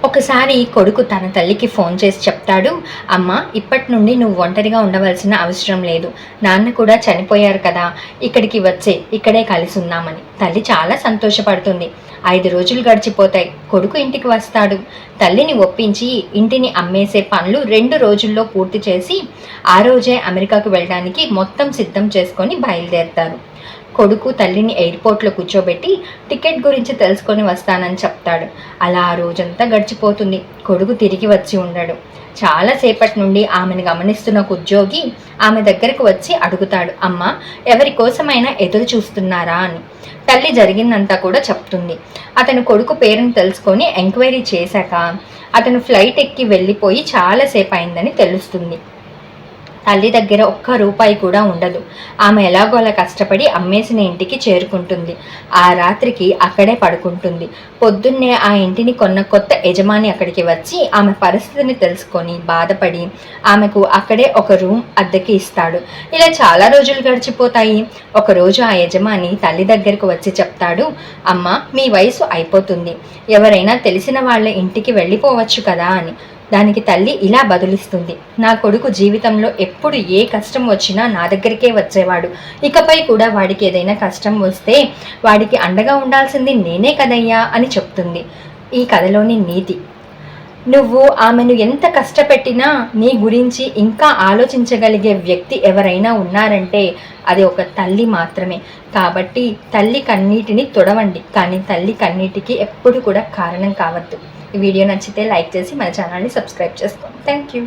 ఒకసారి కొడుకు తన తల్లికి ఫోన్ చేసి చెప్తాడు, అమ్మ ఇప్పటి నుండి నువ్వు ఒంటరిగా ఉండవలసిన అవసరం లేదు, నాన్న కూడా చనిపోయారు కదా, ఇక్కడికి వచ్చే ఇక్కడే కలిసి ఉన్నామని. తల్లి చాలా సంతోషపడుతుంది. 5 రోజులు గడిచిపోతాయి. కొడుకు ఇంటికి వస్తాడు. తల్లిని ఒప్పించి ఇంటిని అమ్మేసే పనులు 2 రోజుల్లో పూర్తి చేసి ఆ రోజే అమెరికాకు వెళ్ళడానికి మొత్తం సిద్ధం చేసుకొని బయలుదేరతారు. కొడుకు తల్లిని ఎయిర్పోర్ట్లో కూర్చోబెట్టి టికెట్ గురించి తెలుసుకొని వస్తానని చెప్తాడు. అలా ఆ రోజంతా గడిచిపోతుంది. కొడుకు తిరిగి వచ్చి ఉండడు. చాలాసేపటి నుండి ఆమెను గమనిస్తున్న ఒక ఉద్యోగి ఆమె దగ్గరకు వచ్చి అడుగుతాడు, అమ్మ ఎవరి కోసమైనా ఎదురు చూస్తున్నారా అని. తల్లి జరిగిందంతా కూడా చెప్తుంది. అతను కొడుకు పేరును తెలుసుకొని ఎంక్వైరీ చేశాక అతను ఫ్లైట్ ఎక్కి వెళ్ళిపోయి చాలాసేపు అయిందని తెలుస్తుంది. తల్లి దగ్గర ఒక్క రూపాయి కూడా ఉండదు. ఆమె ఎలాగో అలా కష్టపడి అమ్మేసిన ఇంటికి చేరుకుంటుంది. ఆ రాత్రికి అక్కడే పడుకుంటుంది. పొద్దున్నే ఆ ఇంటిని కొన్న కొత్త యజమాని అక్కడికి వచ్చి ఆమె పరిస్థితిని తెలుసుకొని బాధపడి ఆమెకు అక్కడే ఒక రూమ్ అద్దెకి ఇస్తాడు. ఇలా చాలా రోజులు గడిచిపోతాయి. ఒకరోజు ఆ యజమాని తల్లి దగ్గరకు వచ్చి చెప్తాడు, అమ్మ మీ వయసు అయిపోతుంది, ఎవరైనా తెలిసిన వాళ్ళ ఇంటికి వెళ్ళిపోవచ్చు కదా అని. దానికి తల్లి ఇలా బదులిస్తుంది, నా కొడుకు జీవితంలో ఎప్పుడు ఏ కష్టం వచ్చినా నా దగ్గరికే వచ్చేవాడు. ఇకపై కూడా వాడికి ఏదైనా కష్టం వస్తే వాడికి అండగా ఉండాల్సింది నేనే కదయ్యా అని చెప్తుంది. ఈ కథలోని నీతి, నువ్వు ఆమెను ఎంత కష్టపెట్టినా నీ గురించి ఇంకా ఆలోచించగలిగే వ్యక్తి ఎవరైనా ఉన్నారంటే అది ఒక తల్లి మాత్రమే. కాబట్టి తల్లి కన్నీటిని తొడవండి, కానీ తల్లి కన్నీటికి ఎప్పుడు కూడా కారణం కావద్దు. ఈ వీడియో నచ్చితే లైక్ చేసి మన ఛానల్ని సబ్స్క్రైబ్ చేసుకోండి. Thank you.